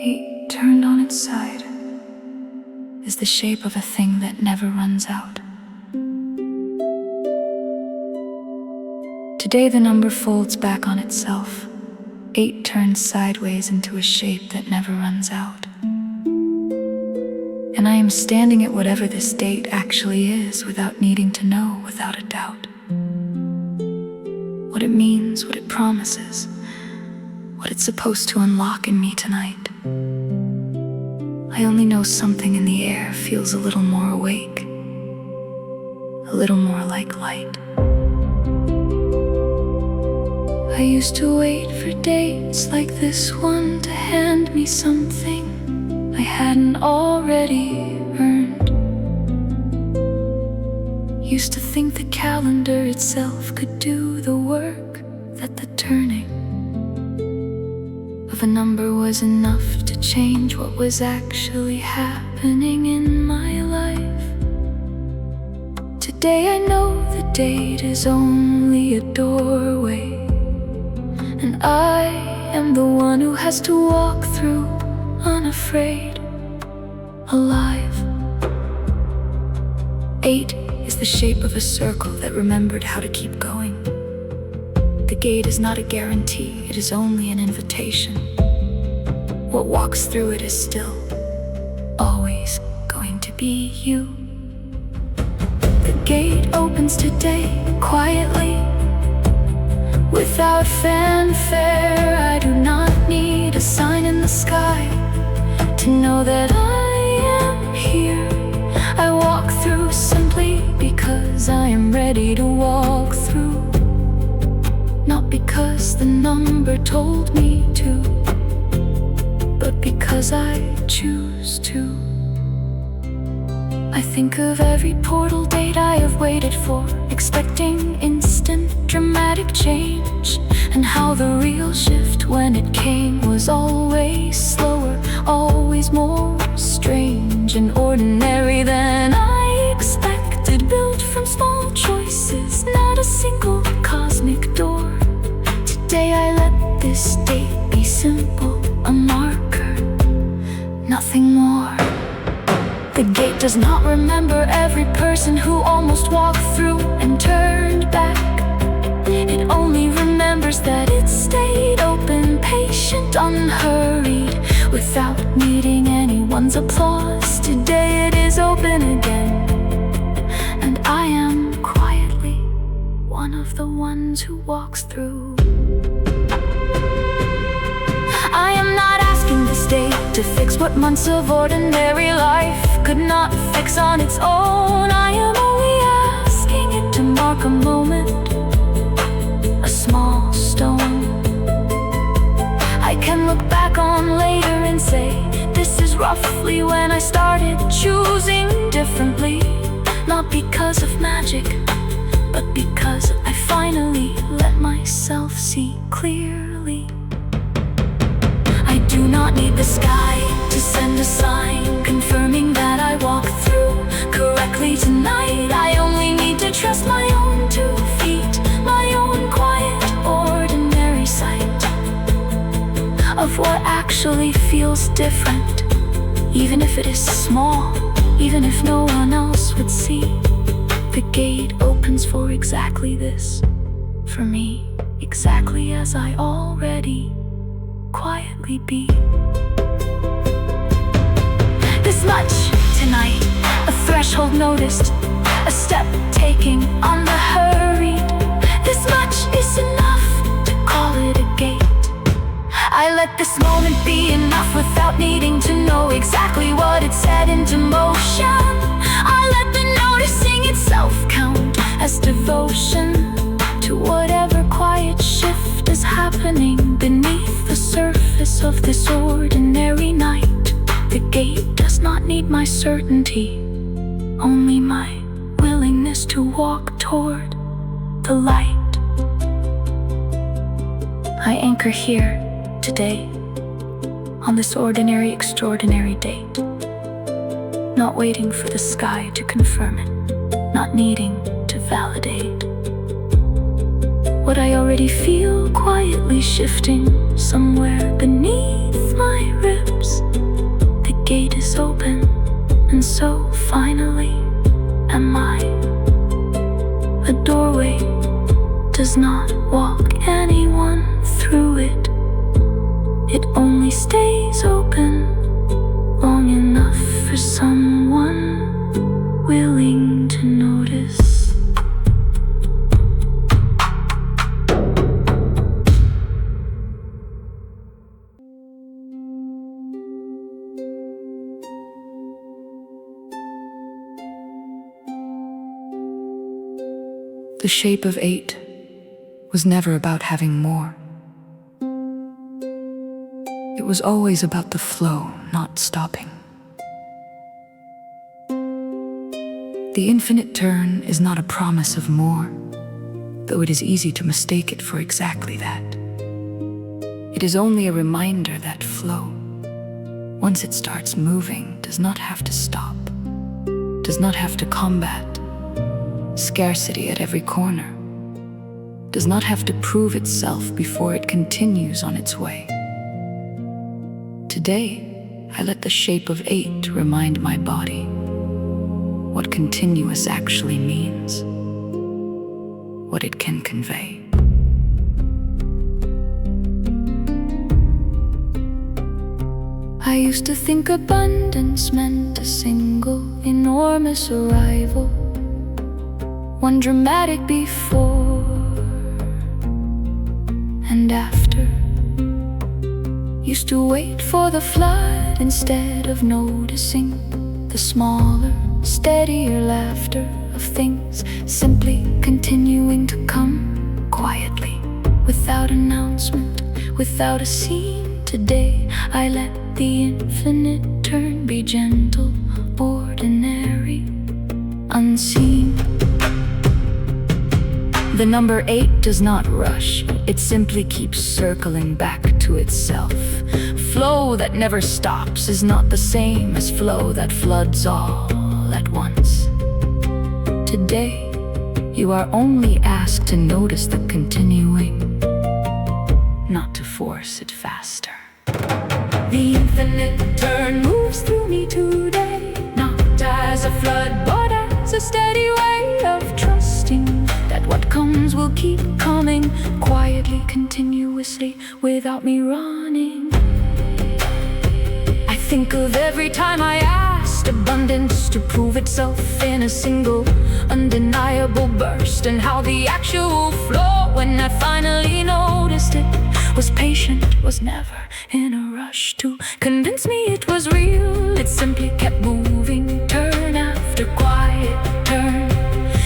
8 turned on its side is the shape of a thing that never runs out. Today the number folds back on itself. 8 turns sideways into a shape that never runs out. And I am standing at whatever this date actually is without needing to know without a doubt. What it means, what it promises, what it's supposed to unlock in me tonight. I only know something in the air feels a little more awake, a little more like light. I used to wait for dates like this one to hand me something I hadn't already earned. Used to think the calendar itself could do the work, that the turning of a number was enough to change what was actually happening in my life. Today I know the date is only a doorway, and I am the one who has to walk through unafraid, alive. 8 is the shape of a circle that remembered how to keep going. The gate is not a guarantee, it is only an invitation. What walks through it is still always going to be you. The gate opens today quietly, without fanfare. I do not need a sign in the sky to know that I am here. I walk through simply because I am ready to walk through, not because the number told me to, but because I choose to. I think of every portal date I have waited for, expecting instant dramatic change, and how the real shift when it came was always slower, always more strange and ordinary than I expected. Built from small choices, not a single cosmic door. Today I let this date be simple, a marker, nothing more. The gate does not remember every person who almost walked through and turned back. It only remembers that it stayed open, patient, unhurried, without needing anyone's applause. Today it is open again, and I am quietly one of the ones who walks through. I am not asking this date to fix what months of ordinary life could not fix on its own. I am only asking it to mark a moment, a small stone I can look back on later and say, this is roughly when I started choosing differently. Not because of magic, but because I finally let myself see clearly. I do not need the sky to send a sign confirming that I walked through correctly tonight. I only need to trust my own 2 feet, my own quiet, ordinary sight of what actually feels different, even if it is small, even if no one else would see. The gate opens for exactly this, for me, exactly as I already quietly be. This much tonight, a threshold noticed, a step taking unhurried. This much is enough to call it a gate. I let this moment be enough without needing to know exactly what it set into motion. I let the noticing itself count as devotion to whatever quiet shift is happening beneath the surface of this ordinary night. The gate does not need my certainty, only my willingness to walk toward the light. I anchor here today, on this ordinary, extraordinary date, not waiting for the sky to confirm it, not needing to validate what I already already feel quietly shifting somewhere beneath my ribs. The gate is open, and so finally am I. A doorway does not walk anyone through it. It only stays open long enough for someone willing to notice. The shape of 8 was never about having more. It was always about the flow, not stopping. The infinite turn is not a promise of more, though it is easy to mistake it for exactly that. It is only a reminder that flow, once it starts moving, does not have to stop, does not have to combat scarcity at every corner, does not have to prove itself before it continues on its way. Today, I let the shape of 8 remind my body what continuous actually means, what it can convey. I used to think abundance meant a single enormous arrival, one dramatic before and after. Used to wait for the flood instead of noticing the smaller, steadier laughter of things simply continuing to come quietly, without announcement, without a scene. Today I let the infinite turn be gentle, ordinary, unseen. The number 8 does not rush, it simply keeps circling back to itself. Flow that never stops is not the same as flow that floods all at once. Today, you are only asked to notice the continuing, not to force it faster. The infinite turn moves through me today, not as a flood, but as a steady way of trusting that what comes will keep coming, quietly, continuously, without me running. I think of every time I asked abundance to prove itself in a single, undeniable burst, and how the actual flow, when I finally noticed it, was patient, was never in a rush to convince me it was real. It simply kept moving, turn after quiet turn.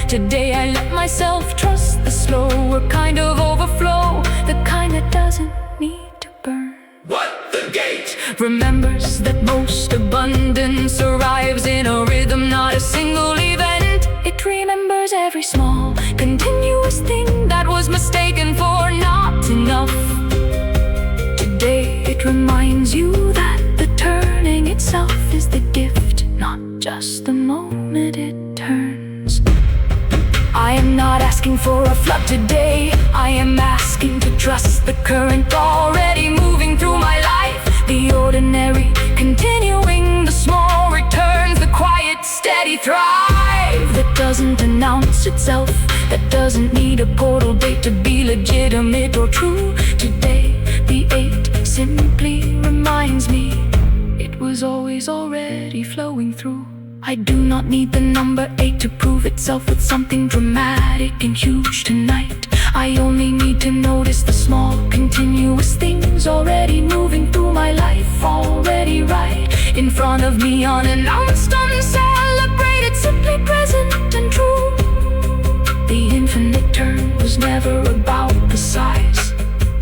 Today I let myself trust the slower kind of overflow, the kind that doesn't need to burn. What the gate Remembers that most abundance arrives in a rhythm, not a single event. It remembers every small, continuous thing that was mistaken for not enough. Today it reminds you that the turning itself is the gift, not just the moment it turns. I am not asking for a flood today, I am asking to trust the current already moving through my life. The ordinary continuing, the small returns, the quiet steady thrive that doesn't announce itself, that doesn't need a portal date to be legitimate or true. Today the 8 simply reminds me it was always already flowing through. I do not need the number 8 to prove itself with something dramatic and huge tonight. I only need to notice the small, continuous things already moving through my life, already right in front of me, unannounced, uncelebrated, simply present and true. The infinite turn was never about the size,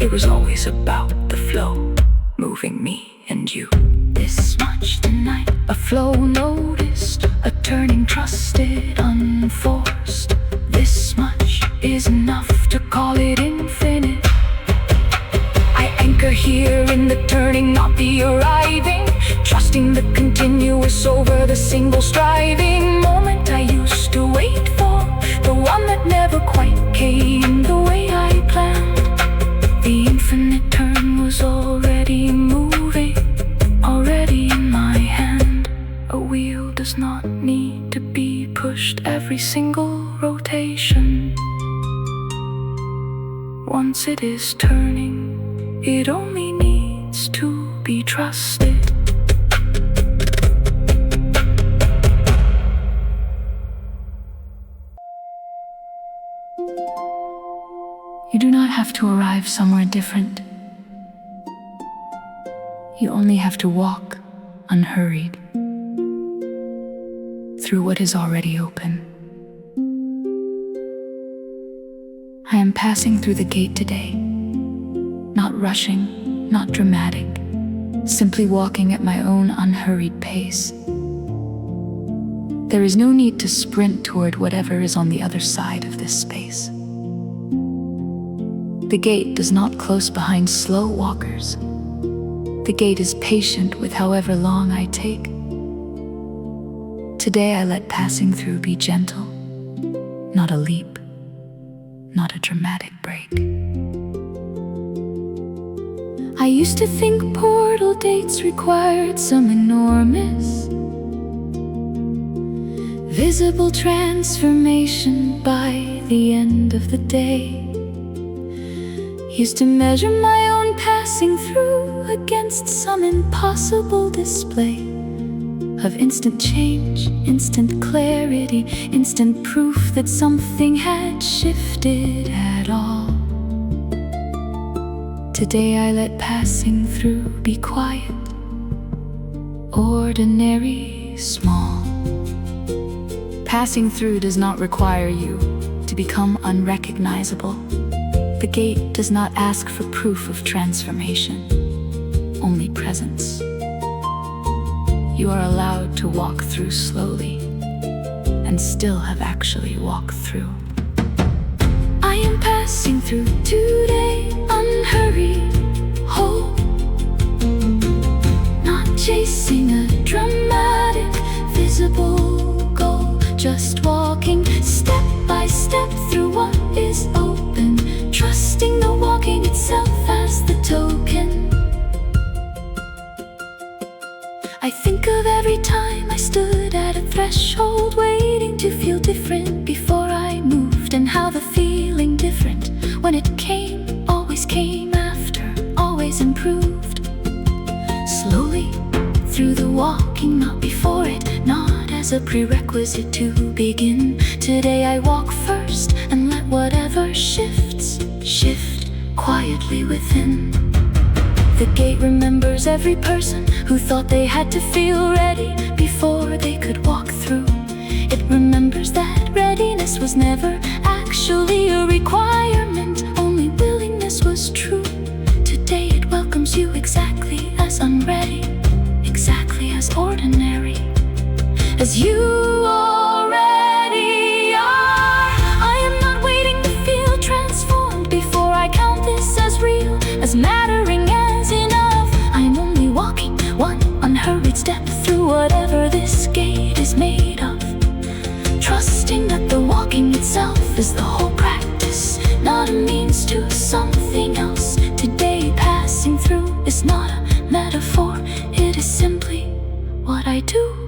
it was always about the flow, moving me and you. This much tonight, a flow noticed, a turning trusted, unforced. This much is enough to call it infinite. I anchor here in the turning, not the arriving, trusting the continuous over the single striving moment I used to wait for, the one that never quite came the way I planned. Once it is turning, it only needs to be trusted. You do not have to arrive somewhere different. You only have to walk unhurried through what is already open. I am passing through the gate today, not rushing, not dramatic, simply walking at my own unhurried pace. There is no need to sprint toward whatever is on the other side of this space. The gate does not close behind slow walkers. The gate is patient with however long I take. Today I let passing through be gentle, not a leap, not a dramatic break. I used to think portal dates required some enormous, visible transformation by the end of the day. Used to measure my own passing through against some impossible display of instant change, instant clarity, instant proof that something had shifted at all. Today I let passing through be quiet, ordinary, small. Passing through does not require you to become unrecognizable. The gate does not ask for proof of transformation, only presence. You are allowed to walk through slowly and still have actually walked through. I am passing through today, unhurried, whole, not chasing a dramatic, visible goal, just walking step by step through what is open, trusting the walking itself as the token. I think of every time I stood at a threshold, waiting to feel different before I moved, and how the feeling different when it came, always came after, always improved. Slowly through the walking, not before it, not as a prerequisite to begin. Today I walk first and let whatever shifts, shift quietly within. The gate remembers every person who thought they had to feel ready before they could walk through. It remembers that readiness was never actually a requirement, only willingness was true. Today it welcomes you exactly as unready, exactly as ordinary as you already are. I am not waiting to feel transformed before I count this as real, as mattering as enough. I am only walking one unhurried step through whatever this gate is made of, trusting that the walking itself is the whole practice, not a means to something else. Today passing through is not a metaphor, it is simply what I do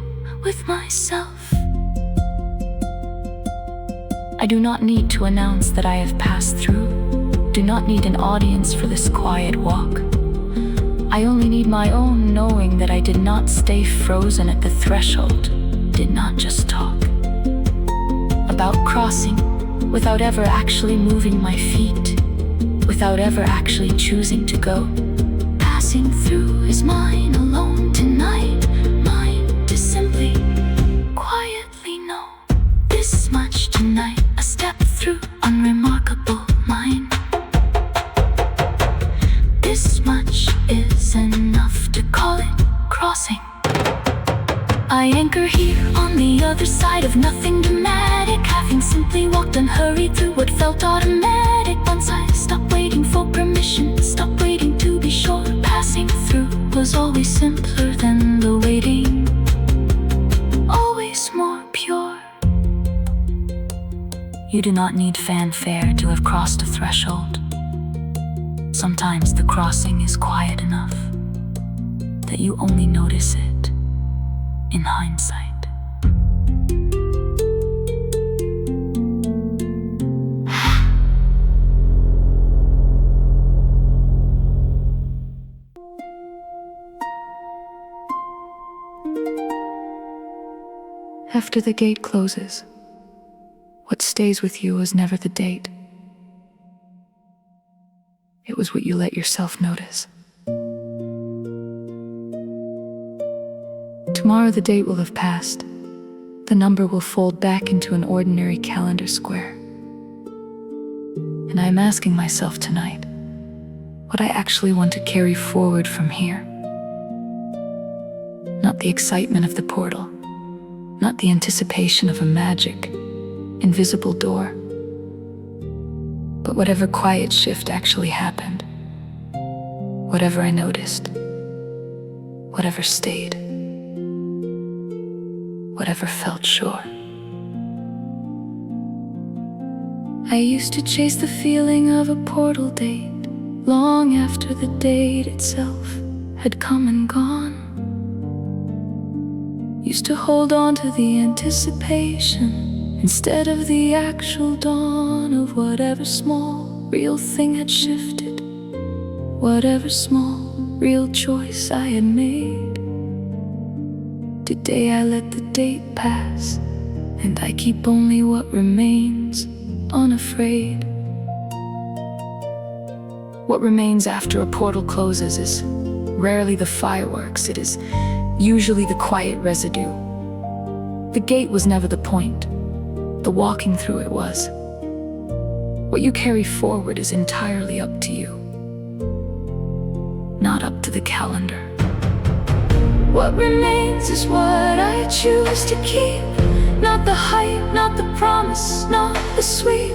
with myself. I do not need to announce that I have passed through, do not need an audience for this quiet walk. I only need my own knowing that I did not stay frozen at the threshold, did not just talk about crossing without ever actually moving my feet, without ever actually choosing to go. Passing through is mine alone tonight, mine to simply quietly know this much tonight, a step through unremarkable mine. This much is enough to call it crossing. I anchor here on the other side of nothing dramatic, having simply walked unhurried through what felt automatic. Once I stopped waiting for permission, stopped waiting to be sure, passing through was always simpler than the waiting, always more pure. You do not need fanfare to have crossed a threshold. Sometimes the crossing is quiet enough that you only notice it in hindsight. After the gate closes, what stays with you was never the date. It was what you let yourself notice. Tomorrow the date will have passed. The number will fold back into an ordinary calendar square. And I am asking myself tonight what I actually want to carry forward from here. Not the excitement of the portal, not the anticipation of a magic, invisible door, but whatever quiet shift actually happened, whatever I noticed, whatever stayed, whatever felt sure. I used to chase the feeling of a portal date long after the date itself had come and gone. Used to hold on to the anticipation instead of the actual dawn of whatever small, real thing had shifted, whatever small, real choice I had made. Today I let the date pass, and I keep only what remains, unafraid. What remains after a portal closes is rarely the fireworks, it is usually the quiet residue. The gate was never the point, the walking through it was. What you carry forward is entirely up to you, not up to the calendar. What remains is what I choose to keep, not the hype, not the promise, not the sweep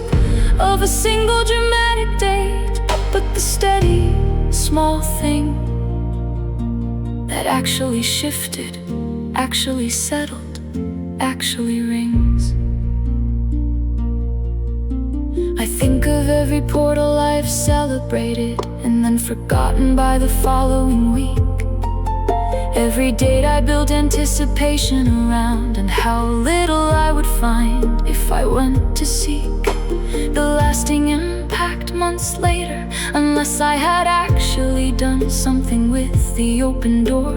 of a single dramatic date, but the steady, small thing that actually shifted, actually settled, actually rings. I think of every portal I've celebrated and then forgotten by the following week. Every date I built anticipation around, and how little I would find if I went to seek the lasting impact months later, unless I had actually done something with the open door.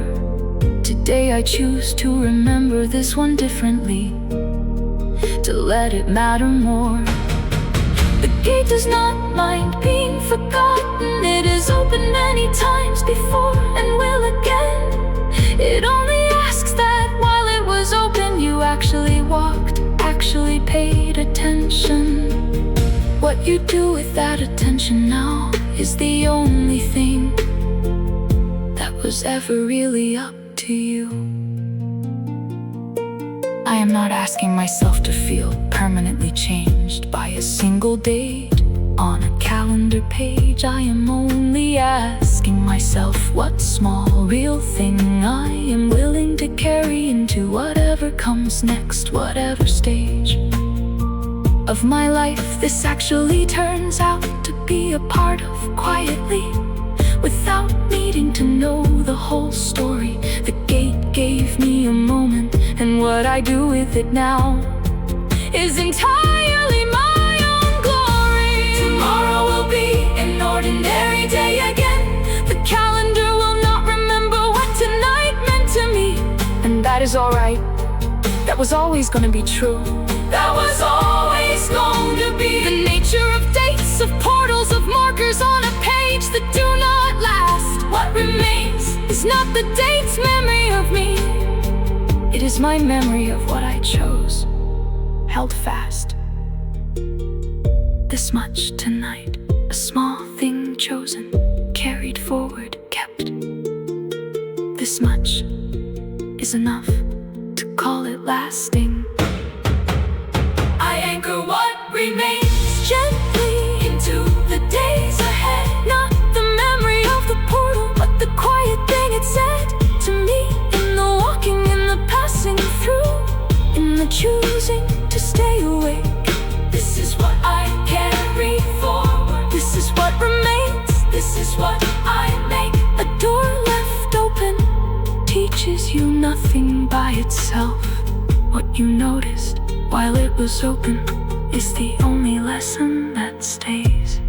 Today I choose to remember this one differently, to let it matter more. The gate does not mind being forgotten. It is open many times before and will again. It only asks that while it was open you actually walked, actually paid attention. What you do with that attention now is the only thing that was ever really up to you. I am not asking myself to feel permanently changed by a single date on a calendar page. I am only asking myself what small, real thing I am willing to carry into whatever comes next, whatever stage of my life this actually turns out to be a part of quietly, without needing to know the whole story. The gate gave me a moment, and what I do with it now is entirely my own glory. Tomorrow will be an ordinary day again. The calendar will not remember what tonight meant to me, and that is alright. That was always gonna be true. That was always going to be the nature of dates, of portals, of markers on a page that do not last. What remains is not the date's memory of me. It is my memory of what I chose, held fast. This much tonight, a small thing chosen, carried forward, kept. This much is enough to call it lasting. I anchor what remains gently into the days ahead. Not the memory of the portal, but the quiet thing it said to me. In the walking, in the passing through, in the choosing to stay awake. This is what I carry forward. This is what remains. This is what I make. A door left open teaches you nothing by itself. What you noticed while it was open is the only lesson that stays.